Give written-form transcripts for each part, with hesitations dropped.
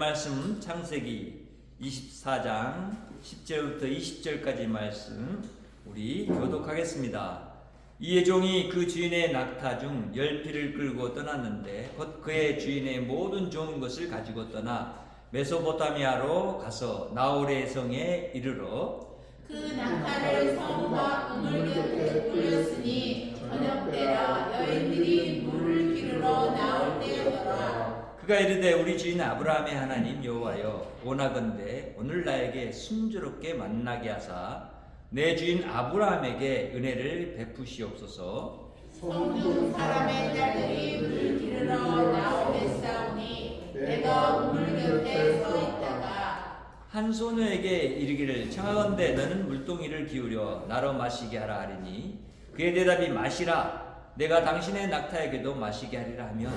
말씀 창세기 24장 10절부터 20절까지 말씀 우리 교독하겠습니다. 이의 종이 그 주인의 낙타 중 10匹을 끌고 떠났는데 곧 그의 주인의 모든 좋은 것을 가지고 떠나 메소포타미아로 가서 나홀의 성에 이르러 그 낙타를 성과 우물 곁에 굴렸으니 저녁때라 여인들이 물을 기르러 나올 때였더라. 그가 이르되 우리 주인 아브라함의 하나님 여호와여 원하건대 오늘 나에게 순조롭게 만나게 하사 내 주인 아브라함에게 은혜를 베푸시옵소서. 성중 사람의 딸들이 물을 기르러 나오매 싸우니 내가 우물 곁에 서 있다가 한 소녀에게 이르기를 청하건대 너는 물동이를 기울여 나로 마시게 하라 하리니 그의 대답이 마시라 내가 당신의 낙타에게도 마시게 하리라 하며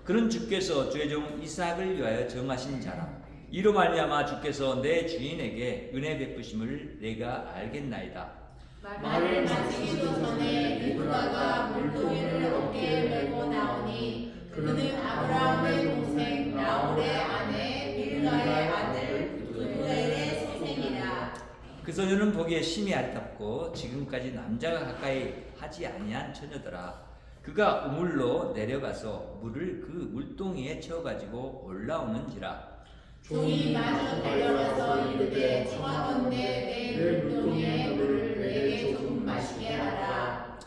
그는 주께서 주의 종 이삭을 위하여 정하신 자라. 이로 말미암아 주께서 내 주인에게 은혜 베푸심을 내가 알겠나이다. 말을 마치기도 전에 리브가가 물동이를 어깨에 메고 나오니 그는 아브라함의 동생 나홀의 아내 빌가의 아들 두부엘의 소생이라. 그 소녀는 보기에 심히 아름답고 지금까지 남자가 가까이 하지 아니한 처녀더라. 그가 우물로 내려가서 물을 그 물동이에 채워가지고 올라오는지라. 종이 마주 달려가서 이르되 청하건대 내 물동이의 물을 내게 조금 마시게 하라.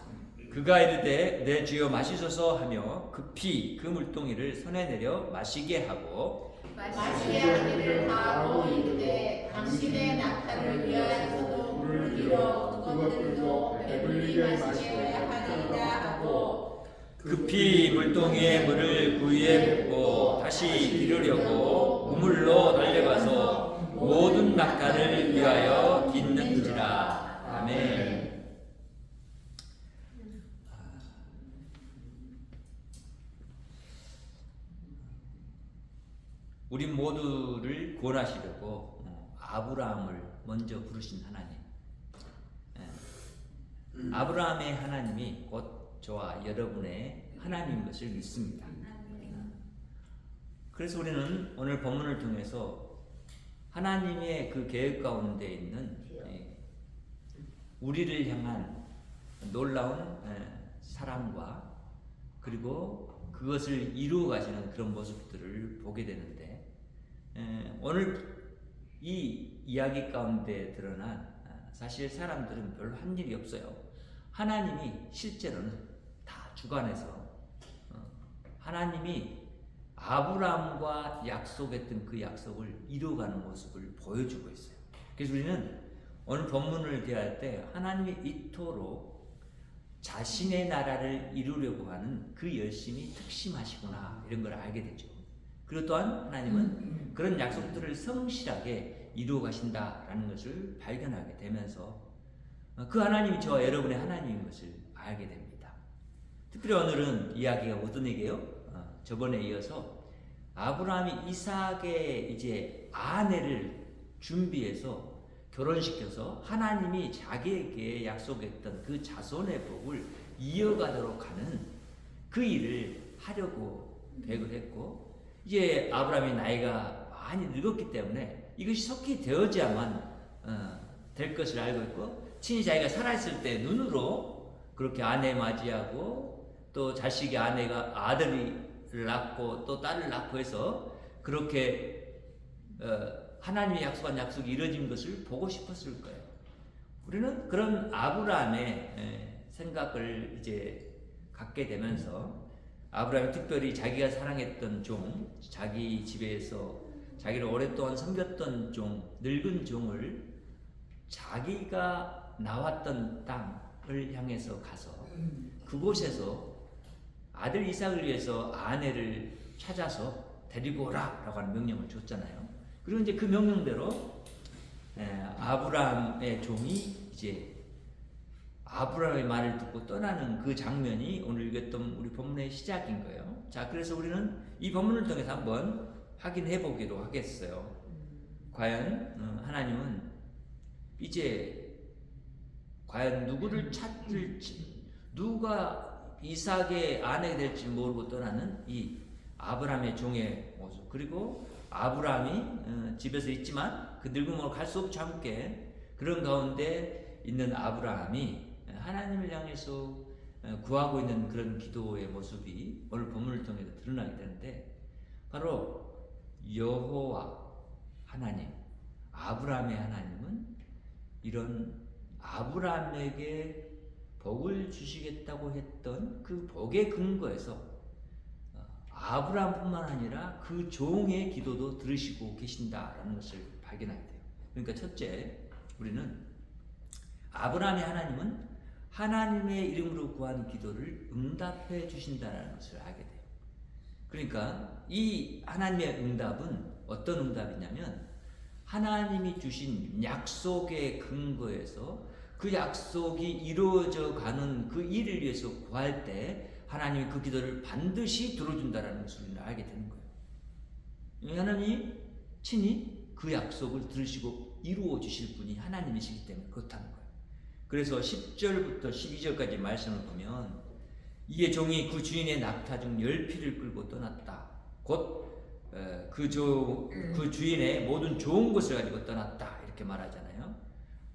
그가 이르되 내 주여 마시소서 하며 급히 그 물동이를 손에 내려 마시게 하고 마시게 하기를 다하고 이르되 당신의 낙타를 위하여서도 물을 길어 그것들도 배불리게 마시게 하리라 하고 급히 물동이에 물을 구유에 붓고 다시 기르려고 우물로 달려가서 모든 낙타를 위하여 깃는지라. 아멘. 우리 모두를 구원하시려고 아브라함을 먼저 부르신 하나님. 아브라함의 하나님이 곧 저와 여러분의 하나님인 것을 믿습니다. 그래서 우리는 오늘 본문을 통해서 하나님의 그 계획 가운데 있는 우리를 향한 놀라운 사랑과 그리고 그것을 이루어 가시는 그런 모습들을 보게 되는데 오늘 이 이야기 가운데 드러난 사실 사람들은 별로 한 일이 없어요. 하나님이 실제로는 다 주관해서 하나님이 아브라함과 약속했던 그 약속을 이루어가는 모습을 보여주고 있어요. 그래서 우리는 오늘 본문을 대할 때 하나님이 이토록 자신의 나라를 이루려고 하는 그 열심이 특심하시구나 이런 걸 알게 되죠. 그리고 또한 하나님은 그런 약속들을 성실하게 이루어 가신다라는 것을 발견하게 되면서 그 하나님이 저와 여러분의 하나님인 것을 알게 됩니다. 특별히 오늘은 이야기가 어떤 얘기예요? 저번에 이어서 아브라함이 이삭의 이제 아내를 준비해서 결혼시켜서 하나님이 자기에게 약속했던 그 자손의 복을 이어가도록 하는 그 일을 하려고 계획을 했고 이제 아브라함이 나이가 많이 늙었기 때문에 이것이 속히 되어져야만 될 것을 알고 있고 친히 자기가 살아있을 때 눈으로 그렇게 아내 맞이하고 또 자식이 아내가 아들을 낳고 또 딸을 낳고 해서 그렇게 하나님이 약속한 약속이 이루어진 것을 보고 싶었을 거예요. 우리는 그런 아브라함의 생각을 이제 갖게 되면서 아브라함이 특별히 자기가 사랑했던 종, 자기 집에서 자기를 오랫동안 섬겼던 종, 늙은 종을 자기가 나왔던 땅을 향해서 가서 그곳에서 아들 이삭을 위해서 아내를 찾아서 데리고 오라라고 하는 명령을 줬잖아요. 그리고 이제 그 명령대로 아브라함의 종이 이제 아브라함의 말을 듣고 떠나는 그 장면이 오늘 읽었던 우리 본문의 시작인 거예요. 자, 그래서 우리는 이 본문을 통해서 한번 확인해 보기로 하겠어요. 과연 하나님은 이제 과연 누구를 찾을지 누가 이삭의 아내가 될지 모르고 떠나는 이 아브라함의 종의 모습, 그리고 아브라함이 집에서 있지만 그 늙음으로 갈 수 없지 않게 그런 가운데 있는 아브라함이 하나님을 향해서 구하고 있는 그런 기도의 모습이 오늘 본문을 통해서 드러나게 되는데, 바로 여호와 하나님, 아브라함의 하나님은 이런 아브라함에게 복을 주시겠다고 했던 그 복의 근거에서 아브라함뿐만 아니라 그 종의 기도도 들으시고 계신다라는 것을 발견하게 돼요. 그러니까 첫째, 우리는 아브라함의 하나님은 하나님의 이름으로 구하는 기도를 응답해 주신다는 것을 알게 돼요. 그러니까 이 하나님의 응답은 어떤 응답이냐면, 하나님이 주신 약속의 근거에서 그 약속이 이루어져 가는 그 일을 위해서 구할 때 하나님이 그 기도를 반드시 들어준다는 것을 우리는 알게 되는 거예요. 하나님이 친히 그 약속을 들으시고 이루어 주실 분이 하나님이시기 때문에 그렇다는 거예요. 그래서 10절부터 12절까지 말씀을 보면, 이에 종이 그 주인의 낙타 중 10피를 끌고 떠났다. 곧 그 주인의 모든 좋은 것을 가지고 떠났다, 이렇게 말하잖아요.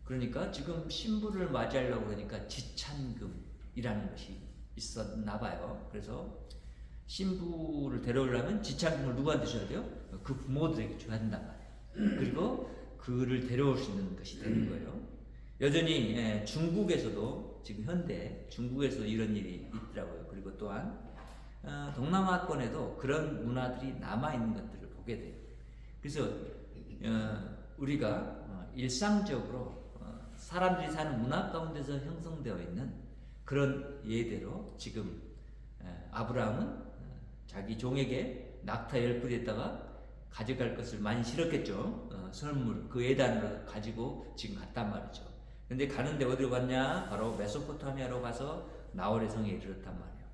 그러니까 지금 신부를 맞이하려고 그러니까 지찬금이라는 것이 있었나 봐요. 그래서 신부를 데려오려면 지찬금을 누구한테 줘야 돼요? 그 부모들에게 줘야 한단 말이에요. 그리고 그를 데려올 수 있는 것이 되는 거예요. 여전히 중국에서도, 지금 현대 중국에서 이런 일이 있더라고요. 그리고 또한 동남아권에도 그런 문화들이 남아있는 것들을 보게 돼요. 그래서 우리가 일상적으로 사람들이 사는 문화 가운데서 형성되어 있는 그런 예대로 지금 아브라함은 자기 종에게 낙타 10뿔에다가 가져갈 것을 많이 실었겠죠. 선물, 그 예단을 가지고 지금 갔단 말이죠. 근데 가는데 어디로 갔냐? 바로 메소포타미아로 가서 나홀의 성에 이르렀단 말이에요.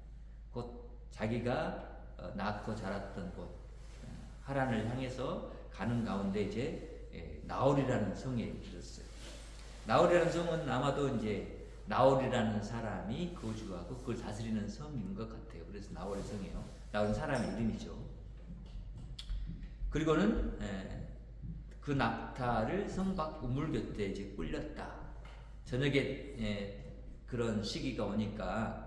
곧 자기가 낳고 자랐던 곳 하란을 향해서 가는 가운데 이제 나홀이라는 성에 이르렀어요. 나홀이라는 성은 아마도 이제 나홀이라는 사람이 거주하고 그걸 다스리는 성인 것 같아요. 그래서 나홀의 성이에요. 나홀은 사람의 이름이죠. 그리고는 그 낙타를 성 밖 우물 곁에 이제 꿀렸다. 저녁에 그런 시기가 오니까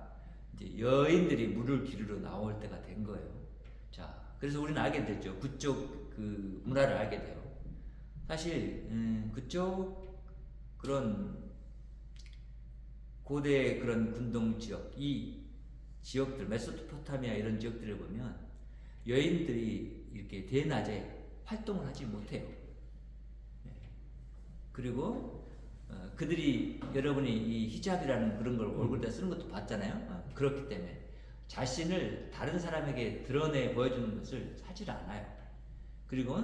이제 여인들이 물을 기르러 나올 때가 된 거예요. 자, 그래서 우리는 알게 됐죠. 그쪽 그 문화를 알게 돼요. 사실 그쪽 그런 고대 그런 군동 지역, 이 지역들, 메소포타미아 이런 지역들을 보면 여인들이 이렇게 대낮에 활동을 하지 못해요. 그리고 그들이, 여러분이 이 히잡이라는 그런 걸 얼굴에다 쓰는 것도 봤잖아요. 그렇기 때문에 자신을 다른 사람에게 드러내 보여주는 것을 하질 않아요. 그리고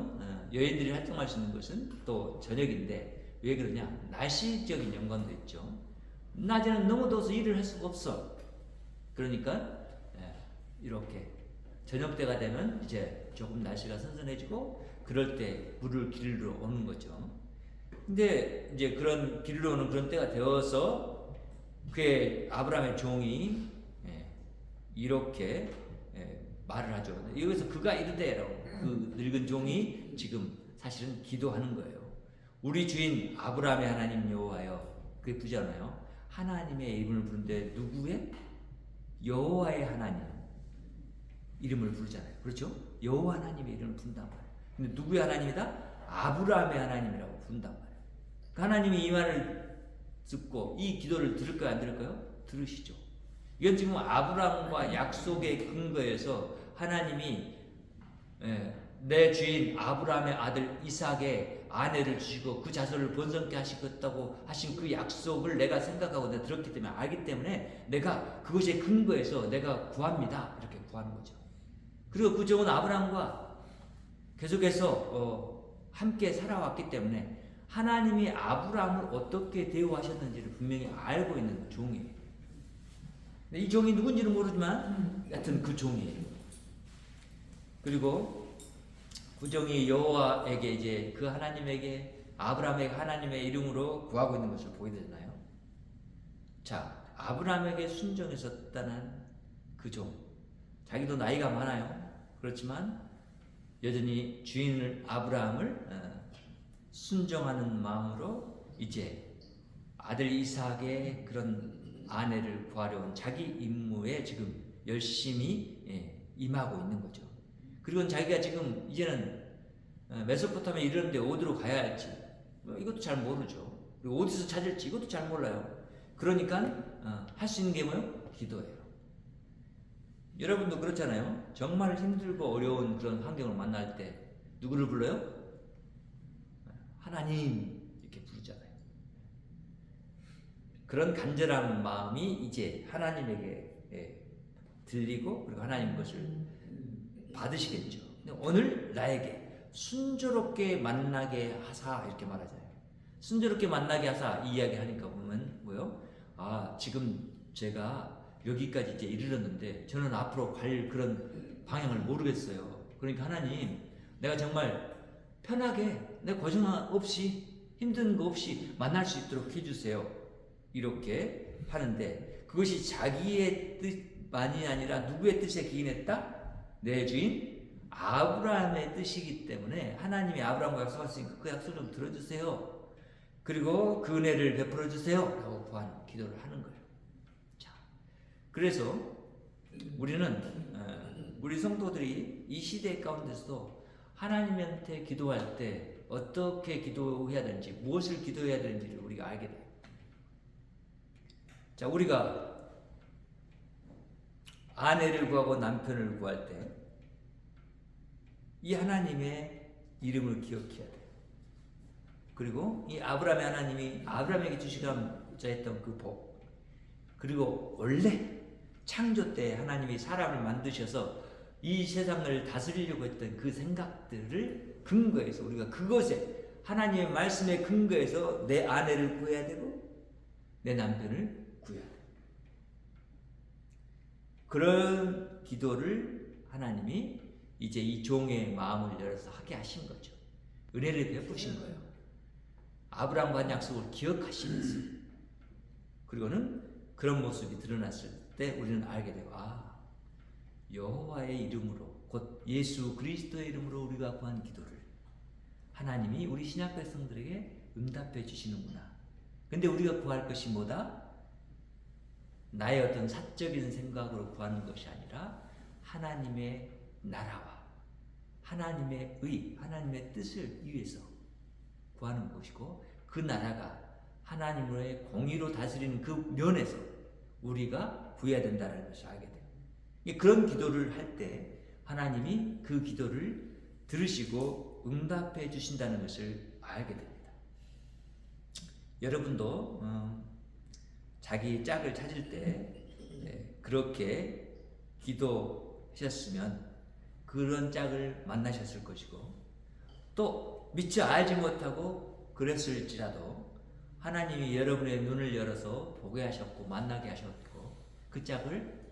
여인들이 활동할 수 있는 것은 또 저녁인데, 왜 그러냐? 날씨적인 연관도 있죠. 낮에는 너무 더워서 일을 할 수가 없어. 그러니까 이렇게 저녁 때가 되면 이제 조금 날씨가 선선해지고 그럴 때 물을 기르러 오는 거죠. 근데 이제 그런 기르러 오는 그런 때가 되어서 그의 아브라함의 종이 이렇게 말을 하죠. 여기서 그가 이르되라고, 그 늙은 종이 지금 사실은 기도하는 거예요. 우리 주인 아브라함의 하나님 여호와여, 그게 부르잖아요. 하나님의 이름을 부르는데 누구의? 여호와의 하나님 이름을 부르잖아요. 그렇죠? 여호와 하나님의 이름을 부른단 말이에요. 근데 누구의 하나님이다? 아브라함의 하나님이라고 부른단 말이에요. 그 하나님이 이 말을 듣고 이 기도를 들을까요, 안 들을까요? 들으시죠. 이건 지금 아브라함과 약속의 근거에서 하나님이 내 주인 아브라함의 아들 이삭의 아내를 주시고 그 자손을 번성케 하시겠다고 하신 그 약속을 내가 생각하고 내가 들었기 때문에, 알기 때문에 내가 그것의 근거에서 내가 구합니다, 이렇게 구하는 거죠. 그리고 그 종은 아브라함과 계속해서 함께 살아왔기 때문에 하나님이 아브라함을 어떻게 대우하셨는지를 분명히 알고 있는 종이에요. 이 종이 누군지는 모르지만 여하튼 그 종이에요. 그리고 그 종이 여호와에게, 이제 그 하나님에게, 아브라함에게 하나님의 이름으로 구하고 있는 것을 보게 되잖아요. 자, 아브라함에게 순종해서 떠난 그 종, 자기도 나이가 많아요. 그렇지만 여전히 주인을 아브라함을 순종하는 마음으로 이제 아들 이삭의 그런 아내를 구하려온 자기 임무에 지금 열심히 임하고 있는 거죠. 그리고 자기가 지금 이제는 메소포타미아에 이르는데 어디로 가야 할지 이것도 잘 모르죠. 그리고 어디서 찾을지 이것도 잘 몰라요. 그러니까 할 수 있는 게 뭐예요? 기도예요. 여러분도 그렇잖아요. 정말 힘들고 어려운 그런 환경을 만날 때 누구를 불러요? 하나님 이렇게 부르잖아요. 그런 간절한 마음이 이제 하나님에게 들리고 그리고 하나님 것을 받으시겠죠. 근데 오늘 나에게 순조롭게 만나게 하사 이렇게 말하잖아요. 순조롭게 만나게 하사 이 이야기 하니까 보면 뭐요? 아, 지금 제가 여기까지 이제 이르렀는데 저는 앞으로 갈 그런 방향을 모르겠어요. 그러니까 하나님, 내가 정말 편하게 내 고생 없이 힘든 거 없이 만날 수 있도록 해주세요. 이렇게 하는데 그것이 자기의 뜻만이 아니라 누구의 뜻에 기인했다? 내 주인 아브라함의 뜻이기 때문에 하나님이 아브라함과 약속하셨으니까 그 약속 좀 들어주세요. 그리고 그 은혜를 베풀어 주세요. 라고 구하는 기도를 하는 거예요. 자, 그래서 우리 성도들이 이 시대 가운데서도 하나님한테 기도할 때 어떻게 기도해야 되는지, 무엇을 기도해야 되는지를 우리가 알게 돼요. 자, 우리가 아내를 구하고 남편을 구할 때 이 하나님의 이름을 기억해야 돼요. 그리고 이 아브라함의 하나님이 아브라함에게 주시고자 했던 그 복, 그리고 원래 창조 때 하나님이 사람을 만드셔서 이 세상을 다스리려고 했던 그 생각들을 근거해서 우리가 그것에 하나님의 말씀에 근거해서 내 아내를 구해야 되고 내 남편을 구해야 돼요. 그런 기도를 하나님이 이제 이 종의 마음을 열어서 하게 하신 거죠. 은혜를 베푸신 거예요. 아브라함과 한 약속을 기억하시면서, 그리고는 그런 모습이 드러났을 때 우리는 알게 되고, 아, 여호와의 이름으로, 곧 예수 그리스도의 이름으로 우리가 구한 기도를 하나님이 우리 신약 백성들에게 응답해 주시는구나. 근데 우리가 구할 것이 뭐다? 나의 어떤 사적인 생각으로 구하는 것이 아니라 하나님의 나라와 하나님의 의, 하나님의 뜻을 위해서 구하는 것이고, 그 나라가 하나님의 공의로 다스리는 그 면에서 우리가 구해야 된다는 것을 알게 돼요. 그런 기도를 할 때 하나님이 그 기도를 들으시고 응답해 주신다는 것을 알게 됩니다. 여러분도 자기 짝을 찾을 때 그렇게 기도하셨으면 그런 짝을 만나셨을 것이고, 또 미처 알지 못하고 그랬을지라도 하나님이 여러분의 눈을 열어서 보게 하셨고 만나게 하셨고 그 짝을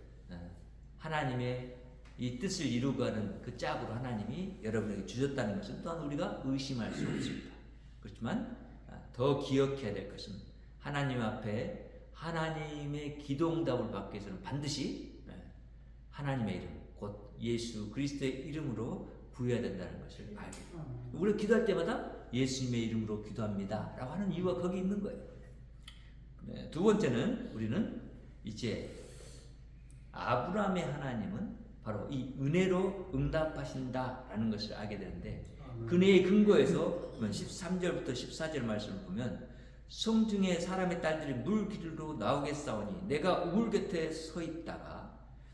하나님의 이 뜻을 이루고가는 그 짝으로 하나님이 여러분에게 주셨다는 것은 또한 우리가 의심할 수 없습니다. 그렇지만 더 기억해야 될 것은 하나님 앞에 하나님의 기도응답을 받기 위해서는 반드시 하나님의 이름, 곧 예수 그리스도의 이름으로 구해야 된다는 것을 알게 돼요. 우리가 기도할 때마다 예수님의 이름으로 기도합니다 라고 하는 이유가 거기 있는 거예요. 두 번째는 우리는 이제 아브라함의 하나님은 바로 이 은혜로 응답하신다라는 것을 알게 되는데, 그 은혜의 근거에서 13절부터 14절 말씀을 보면, 성중에 사람의 딸들이 물 기르러 나오겠사오니 내가 우물 곁에 서 있다가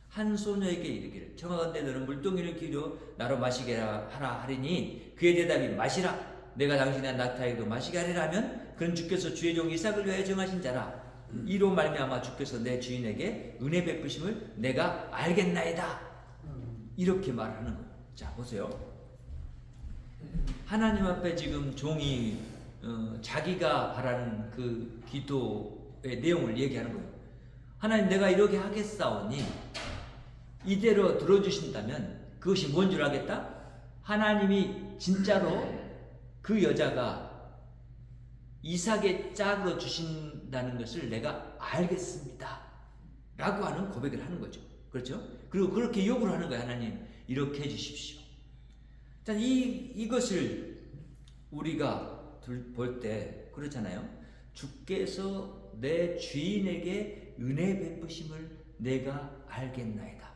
한 소녀에게 이르기를 청하건대 너는 물동이를 기울여 나로 마시게 하라 하리니, 그의 대답이 마시라, 내가 당신의 낙타에게도 마시게 하리라 하면, 그는 주께서 주의 종 이삭을 위하여 정하신 자라, 이로 말미암아 주께서 내 주인에게 은혜 베푸심을 내가 알겠나이다, 이렇게 말하는 거예요. 자, 보세요. 하나님 앞에 지금 종이 자기가 바라는 그 기도의 내용을 얘기하는 거예요. 하나님, 내가 이렇게 하겠사오니 이대로 들어주신다면 그것이 뭔 줄 알겠다? 하나님이 진짜로 그 여자가 이삭의 짝으로 주신다는 것을 내가 알겠습니다 라고 하는 고백을 하는 거죠. 그렇죠? 그리고 그렇게 요구를 하는 거예요. 하나님, 이렇게 해주십시오. 자, 이것을 우리가 볼 때 그렇잖아요. 주께서 내 주인에게 은혜 베푸심을 내가 알겠나이다.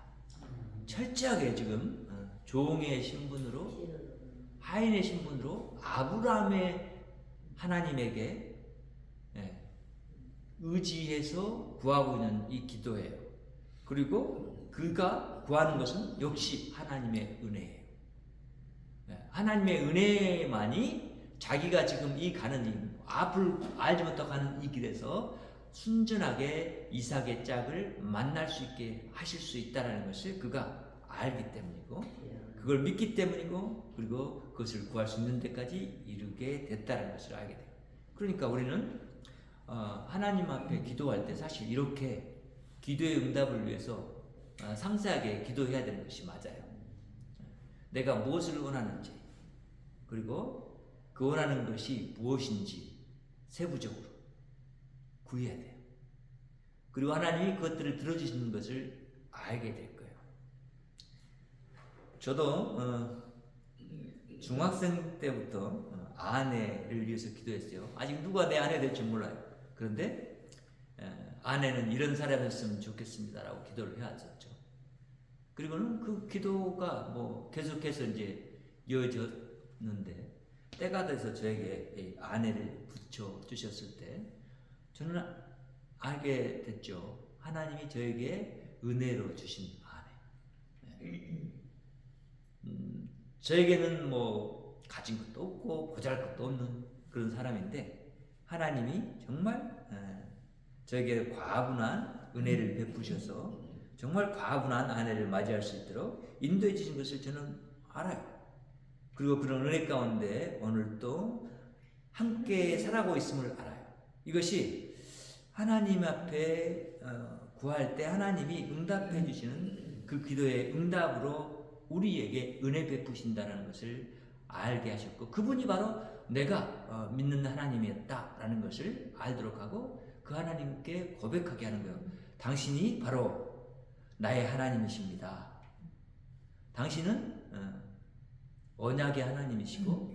철저하게 지금 종의 신분으로, 하인의 신분으로 아브라함의 하나님에게 의지해서 구하고 있는 이 기도예요. 그리고 그가 구하는 것은 역시 하나님의 은혜예요. 하나님의 은혜만이 자기가 지금 이 가는 이 앞을 알지 못하고 가는 이 길에서 순전하게 이삭의 짝을 만날 수 있게 하실 수 있다는 것을 그가 알기 때문이고, 그걸 믿기 때문이고, 그리고 그것을 구할 수 있는 데까지 이르게 됐다는 것을 알게 돼요. 그러니까 우리는 하나님 앞에 기도할 때 사실 이렇게 기도의 응답을 위해서 상세하게 기도해야 되는 것이 맞아요. 내가 무엇을 원하는지, 그리고 그 원하는 것이 무엇인지 세부적으로 구해야 돼요. 그리고 하나님이 그것들을 들어주시는 것을 알게 될 거예요. 저도 중학생 때부터 아내를 위해서 기도했어요. 아직 누가 내 아내 될지 몰라요. 그런데 아내는 이런 사람이었으면 좋겠습니다라고 기도를 해왔었죠. 그리고는 그 기도가 뭐 계속해서 이제 이어졌는데, 때가 돼서 저에게 아내를 붙여 주셨을 때 저는 알게 됐죠. 하나님이 저에게 은혜로 주신 아내. 저에게는 뭐 가진 것도 없고 보잘것도 없는 그런 사람인데, 하나님이 정말 저에게 과분한 은혜를 베푸셔서 정말 과분한 아내를 맞이할 수 있도록 인도해 주신 것을 저는 알아요. 그리고 그런 은혜 가운데 오늘도 함께 살아가고 있음을 알아요. 이것이 하나님 앞에 구할 때 하나님이 응답해 주시는 그 기도의 응답으로 우리에게 은혜 베푸신다는 것을 알게 하셨고, 그분이 바로 내가 믿는 하나님이었다라는 것을 알도록 하고 그 하나님께 고백하게 하는 거예요. 당신이 바로 나의 하나님이십니다. 당신은 언약의 하나님이시고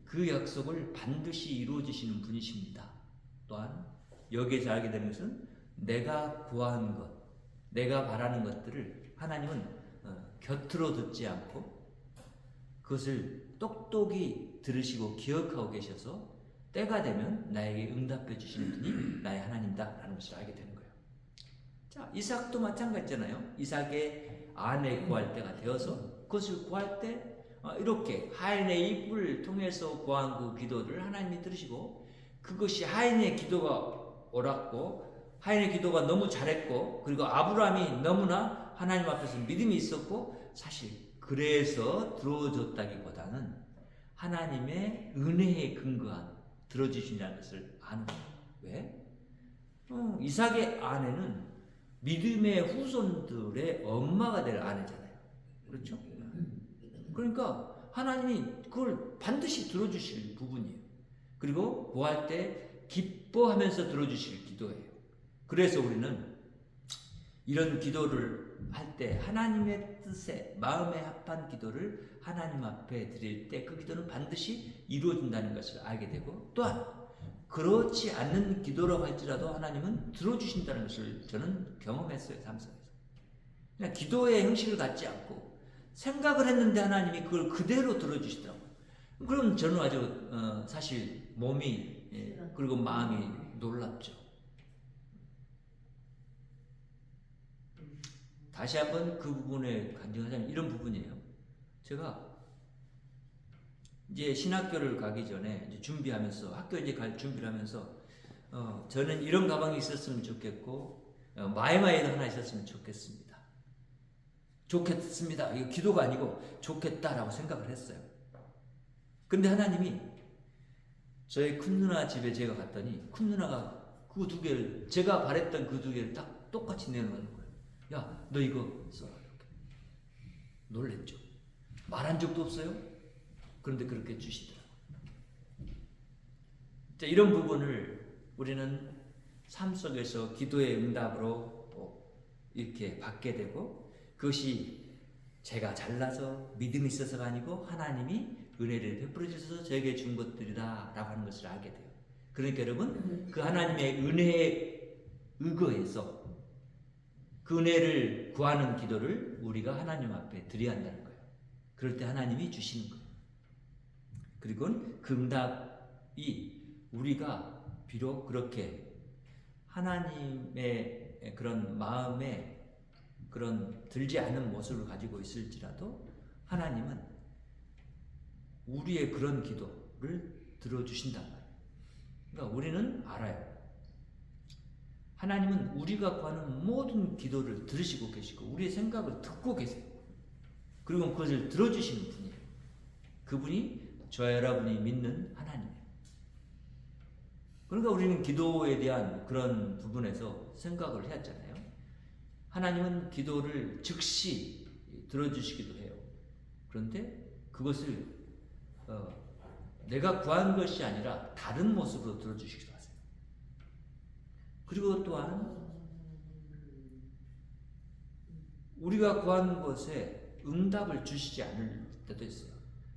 그 약속을 반드시 이루어 주시는 분이십니다. 또한 여기에서 알게 되는 것은 내가 구한 것, 내가 바라는 것들을 하나님은 곁으로 듣지 않고 그것을 똑똑히 들으시고 기억하고 계셔서 때가 되면 나에게 응답해 주시는 분이 나의 하나님다라는 것을 알게 되는 거예요. 자, 이삭도 마찬가지잖아요. 이삭의 아내 구할 때가 되어서 그것을 구할 때 이렇게 하인의 입을 통해서 구한 그 기도를 하나님이 들으시고, 그것이 하인의 기도가 옳았고 하인의 기도가 너무 잘했고, 그리고 아브라함이 너무나 하나님 앞에서 믿음이 있었고, 사실 그래서 들어줬다기보다는 하나님의 은혜에 근거한 들어주신다는 것을 아는 거예요. 왜? 이삭의 아내는 믿음의 후손들의 엄마가 될 아내잖아요. 그렇죠? 그러니까 하나님이 그걸 반드시 들어주실 부분이에요. 그리고 구할 때 기뻐하면서 들어주실 기도예요. 그래서 우리는 이런 기도를 할 때 하나님의 뜻에 마음에 합한 기도를 하나님 앞에 드릴 때 그 기도는 반드시 이루어진다는 것을 알게 되고, 또한 그렇지 않는 기도라고 할지라도 하나님은 들어주신다는 것을 저는 경험했어요. 삶 속에서. 그냥 기도의 형식을 갖지 않고 생각을 했는데 하나님이 그걸 그대로 들어주시더라고요. 그럼 저는 아주 사실 몸이 그리고 마음이 놀랍죠. 다시 한번 그 부분에 간증하자면 이런 부분이에요. 제가 이제 신학교를 가기 전에 이제 준비하면서 학교 이제 갈 준비를 하면서 저는 이런 가방이 있었으면 좋겠고 마이마이도 하나 있었으면 좋겠습니다. 좋겠습니다. 이거 기도가 아니고 좋겠다라고 생각을 했어요. 근데 하나님이 저희 큰 누나 집에 제가 갔더니 큰 누나가 그 두 개를, 제가 바랬던 그 두 개를 딱 똑같이 내놓는 거예요. 야, 너 이거 써. 놀랬죠. 말한 적도 없어요. 그런데 그렇게 주시더라고요. 자, 이런 부분을 우리는 삶 속에서 기도의 응답으로 이렇게 받게 되고, 그것이 제가 잘나서 믿음이 있어서가 아니고 하나님이 은혜를 베풀어 주셔서 저에게 준 것들이다 라고 하는 것을 알게 돼요. 그러니까 여러분, 그 하나님의 은혜에 의거해서 그 은혜를 구하는 기도를 우리가 하나님 앞에 드려야 한다는 거예요. 그럴 때 하나님이 주시는 거예요. 그리고 그 응답이 우리가 비록 그렇게 하나님의 그런 마음에 그런 들지 않은 모습을 가지고 있을지라도 하나님은 우리의 그런 기도를 들어주신단 말이에요. 그러니까 우리는 알아요. 하나님은 우리가 구하는 모든 기도를 들으시고 계시고 우리의 생각을 듣고 계세요. 그리고 그것을 들어주시는 분이에요. 그분이 저와 여러분이 믿는 하나님이에요. 그러니까 우리는 기도에 대한 그런 부분에서 생각을 해왔잖아요. 하나님은 기도를 즉시 들어주시기도 해요. 그런데 그것을 내가 구한 것이 아니라 다른 모습으로 들어주시기도 하세요. 그리고 또한 우리가 구한 것에 응답을 주시지 않을 때도 있어요.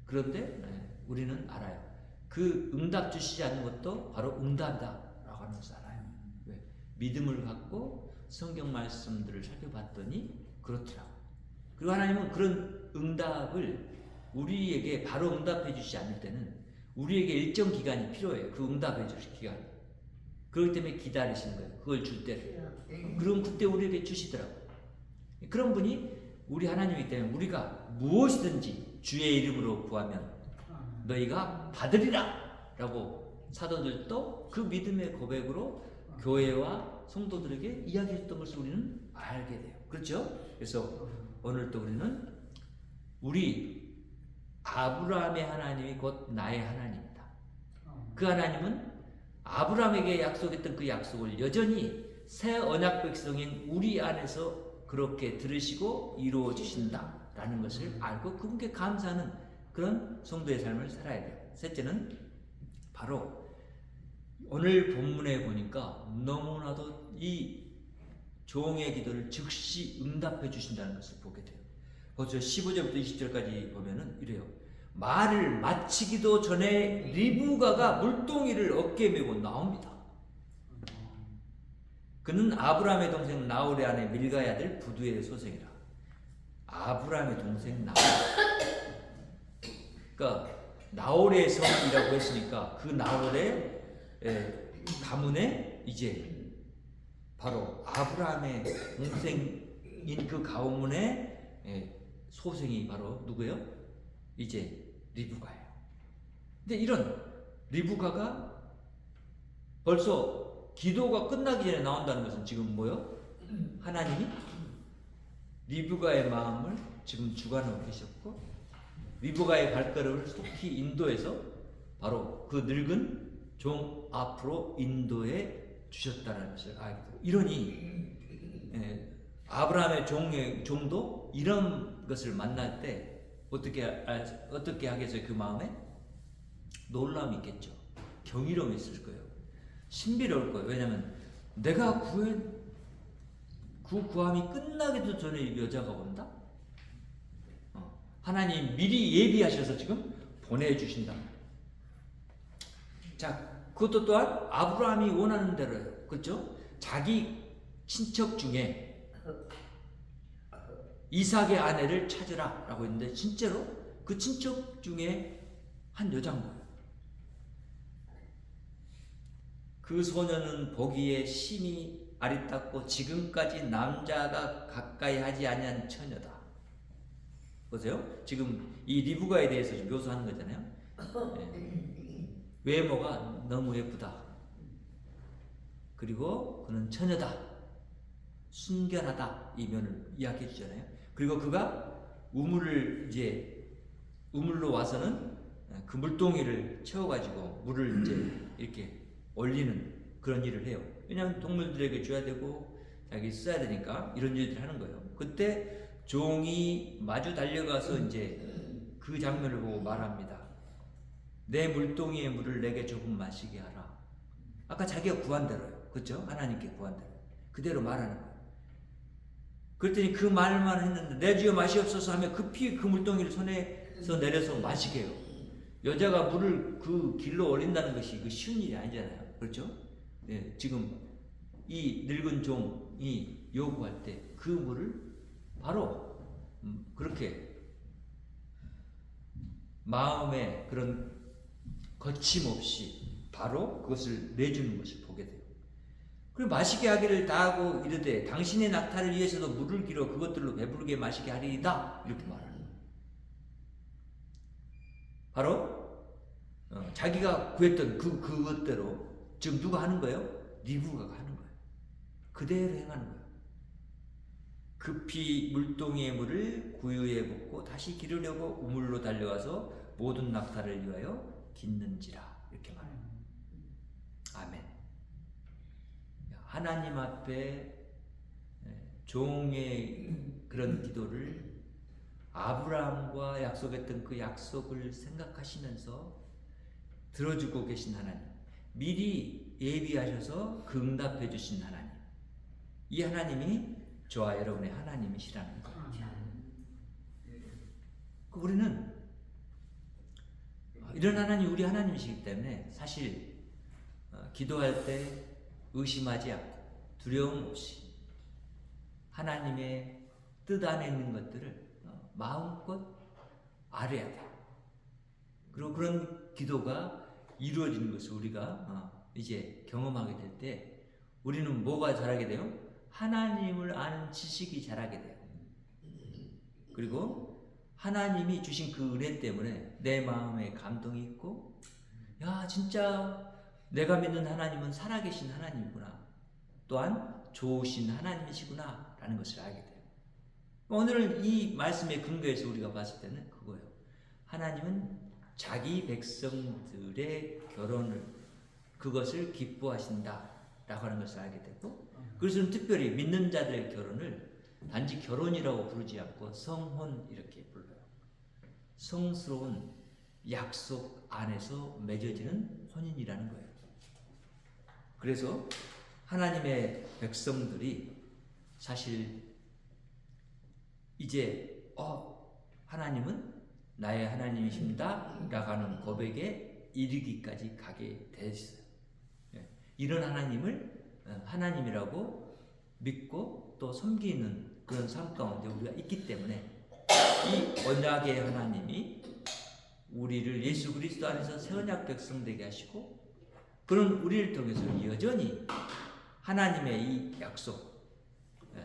그런데 우리는 알아요. 그 응답 주시지 않는 것도 바로 응답이다라고 하는 것을 알아요. 왜? 믿음을 갖고 성경 말씀들을 살펴봤더니 그렇더라고요. 그리고 하나님은 그런 응답을 우리에게 바로 응답해 주시지 않을 때는 우리에게 일정 기간이 필요해요. 그 응답해 주실 기간이. 그렇기 때문에 기다리시는 거예요. 그걸 줄 때를. 그럼 그때 우리에게 주시더라고요. 그런 분이 우리 하나님이기 때문에 우리가 무엇이든지 주의 이름으로 구하면 너희가 받으리라 라고 사도들도 그 믿음의 고백으로 교회와 성도들에게 이야기했던 것을 우리는 알게 돼요. 그렇죠? 그래서 오늘 또 우리는 우리 아브라함의 하나님이 곧 나의 하나님이다. 그 하나님은 아브라함에게 약속했던 그 약속을 여전히 새 언약 백성인 우리 안에서 그렇게 들으시고 이루어 주신다 라는 것을 알고 그분께 감사하는 그런 성도의 삶을 살아야 돼요. 셋째는 바로 오늘 본문에 보니까 너무나도 이 종의 기도를 즉시 응답해 주신다는 것을 보게 돼요. 벌써 15절부터 20절까지 보면은 이래요. 말을 마치기도 전에 리브가가 물동이를 어깨에 메고 나옵니다. 그는 아브라함의 동생 나홀의 아내 밀가의 아들 부두의 소생이라. 아브라함의 동생 나홀. 그러니까 나홀의 성이라고 했으니까 그 나홀의 가문에 이제 바로 아브라함의 동생인 그 가문의 소생이 바로 누구예요? 이제 리브가예요. 근데 이런 리브가가 벌써 기도가 끝나기 전에 나온다는 것은 지금 뭐요? 하나님이 리브가의 마음을 지금 주관하고 계셨고 리브가의 발걸음을 속히 인도해서 바로 그 늙은 종 앞으로 인도해 주셨다는 것을 알게 되고 이러니 아브라함의 종도 이런 것을 만날 때 어떻게 하겠어요? 그 마음에 놀라움이 있겠죠. 경이로움이 있을 거예요. 신비로울 거예요. 왜냐하면 내가 그 구함이 끝나기도 전에 이 여자가 온다? 하나님 미리 예비하셔서 지금 보내주신다. 자, 그것도 또한 아브라함이 원하는 대로예요. 그렇죠? 자기 친척 중에 이삭의 아내를 찾으라 라고 했는데 진짜로 그 친척 중에 한 여자인 거예요. 그 소녀는 보기에 심히 아리따고 지금까지 남자가 가까이 하지 아니한 처녀다. 보세요. 지금 이 리브가에 대해서 묘사하는 거잖아요. 외모가 너무 예쁘다. 그리고 그는 처녀다. 순결하다. 이 면을 이야기해 주잖아요. 그리고 그가 우물로 와서는 그 물동이를 채워가지고 물을 이제 이렇게 올리는 그런 일을 해요. 왜냐하면 동물들에게 줘야 되고 자기 써야 되니까 이런 일들을 하는 거예요. 그때 종이 마주 달려가서 이제 그 장면을 보고 말합니다. 내 물동이의 물을 내게 조금 마시게 하라. 아까 자기가 구한 대로요. 그렇죠? 하나님께 구한 대로. 그대로 말하는 거예요. 그랬더니 그 말만 했는데 내 주여 마시옵소서 하면 급히 그 물동이를 손에서 내려서 마시게 해요. 여자가 물을 그 길로 올린다는 것이 그 쉬운 일이 아니잖아요. 그렇죠? 네, 지금 이 늙은 종이 요구할 때 그 물을 바로 그렇게 마음에 그런 거침없이 바로 그것을 내주는 것을 보게 돼요. 그리고 마시게 하기를 다하고 이르되 당신의 낙타를 위해서도 물을 길어 그것들로 배부르게 마시게 하리이다 이렇게 말하는 거예요. 바로 자기가 구했던 그것대로 지금 누가 하는 거예요? 리브가가 하는 거예요. 그대로 행하는 거예요. 급히 물동이의 물을 구유에 붓고 다시 기르려고 우물로 달려가서 모든 낙타를 위하여 깃는지라 이렇게 말해요. 아멘. 하나님 앞에 종의 그런 기도를 아브라함과 약속했던 그 약속을 생각하시면서 들어주고 계신 하나님, 미리 예비하셔서 그 응답해 주신 하나님, 이 하나님이 저와 여러분의 하나님이시라는 거예요. 우리는 이런 하나님, 우리 하나님이시기 때문에 사실 기도할 때 의심하지 않고 두려움 없이 하나님의 뜻 안에 있는 것들을 마음껏 알아야 돼요. 그리고 그런 기도가 이루어지는 것을 우리가 이제 경험하게 될 때 우리는 뭐가 자라게 돼요? 하나님을 아는 지식이 자라게 돼요. 그리고 하나님이 주신 그 은혜 때문에 내 마음에 감동이 있고, 야 진짜 내가 믿는 하나님은 살아계신 하나님이구나, 또한 좋으신 하나님이시구나 라는 것을 알게 돼요. 오늘 이 말씀의 근거에서 우리가 봤을 때는 그거예요. 하나님은 자기 백성들의 결혼을, 그것을 기뻐하신다 라고 하는 것을 알게 되고, 그래서 특별히 믿는 자들의 결혼을 단지 결혼이라고 부르지 않고 성혼 이렇게 불러요. 성스러운 약속 안에서 맺어지는 혼인이라는 거예요. 그래서 하나님의 백성들이 사실 이제 하나님은 나의 하나님이십니다 라고 하는 고백에 이르기까지 가게 됐어요. 이런 하나님을 하나님이라고 믿고 또 섬기는 그런 삶 가운데 우리가 있기 때문에 이 언약의 하나님이 우리를 예수 그리스도 안에서 새 언약 백성 되게 하시고, 그런 우리를 통해서 여전히 하나님의 이 약속,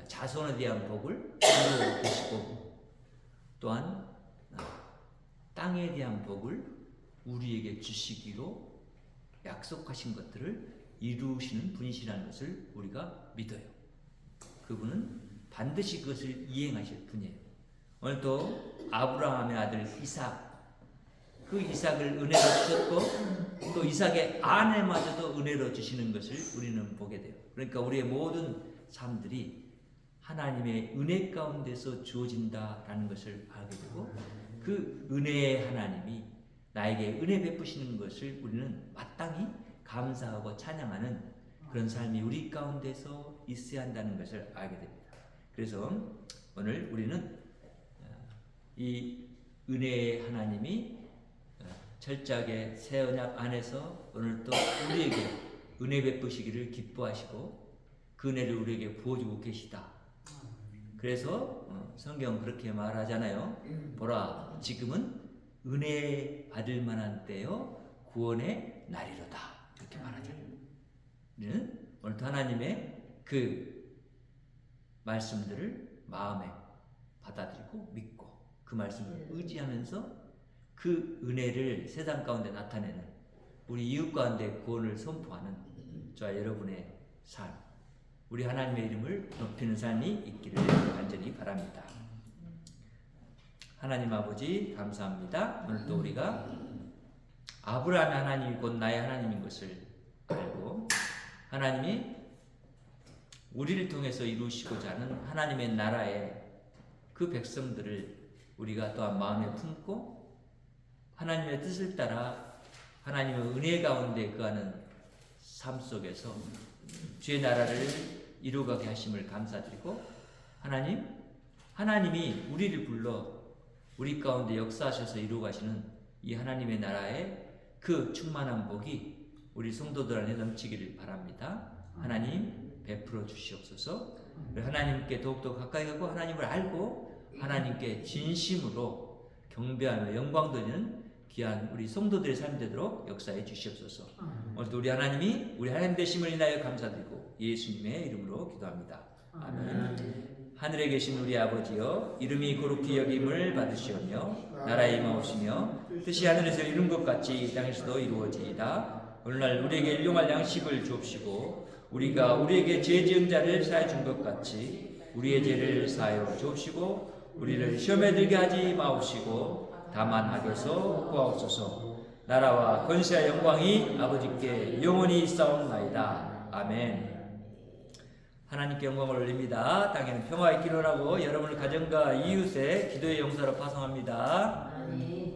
자손에 대한 복을 이루어 계시고, 또한 땅에 대한 복을 우리에게 주시기로 약속하신 것들을 이루시는 분이시라는 것을 우리가 믿어요. 그분은 반드시 그것을 이행하실 분이에요. 오늘 또 아브라함의 아들 이삭, 그 이삭을 은혜로 주셨고 또 이삭의 아내마저도 은혜로 주시는 것을 우리는 보게 돼요. 그러니까 우리의 모든 삶들이 하나님의 은혜 가운데서 주어진다라는 것을 알게 되고, 그 은혜의 하나님이 나에게 은혜 베푸시는 것을 우리는 마땅히 감사하고 찬양하는 그런 삶이 우리 가운데서 있어야 한다는 것을 알게 됩니다. 그래서 오늘 우리는 이 은혜의 하나님이 철저하게 새 언약 안에서 오늘 또 우리에게 은혜 베푸시기를 기뻐하시고 그 은혜를 우리에게 부어주고 계시다. 그래서 성경 그렇게 말하잖아요. 보라, 지금은 은혜 받을 만한 때요 구원의 날이로다, 이렇게 말하잖아요. 우리는 오늘 하나님의 그 말씀들을 마음에 받아들이고 믿고 그 말씀을 의지하면서 그 은혜를 세상 가운데 나타내는, 우리 이웃 가운데 구원을 선포하는 저와 여러분의 삶, 우리 하나님의 이름을 높이는 삶이 있기를 간절히 바랍니다. 하나님 아버지 감사합니다. 오늘도 우리가 아브라함의 하나님이 곧 나의 하나님인 것을 알고, 하나님이 우리를 통해서 이루시고자 하는 하나님의 나라의 그 백성들을 우리가 또한 마음에 품고 하나님의 뜻을 따라 하나님의 은혜 가운데 거하는 삶 속에서 주의 나라를 이루어가게 하심을 감사드리고, 하나님이 우리를 불러 우리 가운데 역사하셔서 이루어가시는 이 하나님의 나라의 그 충만한 복이 우리 성도들 안에 넘치기를 바랍니다. 하나님 베풀어 주시옵소서. 하나님께 더욱더 가까이 가고 하나님을 알고 하나님께 진심으로 경배하며 영광 돌리는 귀한 우리 성도들의 삶이 되도록 역사해 주시옵소서. 오늘도 우리 하나님 되심을 인하여 감사드리고 예수님의 이름으로 기도합니다. 아멘. 하늘에 계신 우리 아버지여, 이름이 거룩히 여김을 받으시오며 나라에 임하옵시며 뜻이 하늘에서 이룬 것 같이 이 땅에서도 이루어지이다. 오늘날 우리에게 일용할 양식을 주옵시고 우리가 우리에게 죄 지은 자를 사해 준 것 같이 우리의 죄를 사하여 주옵시고 우리를 시험에 들게 하지 마옵시고 다만 악에서 구하옵소서. 나라와 권세와 영광이 아버지께 영원히 있사옵나이다. 아멘. 하나님께 영광을 올립니다. 땅에는 평화의 기원하고 여러분의 가정과 이웃의 기도의 용사로 파송합니다.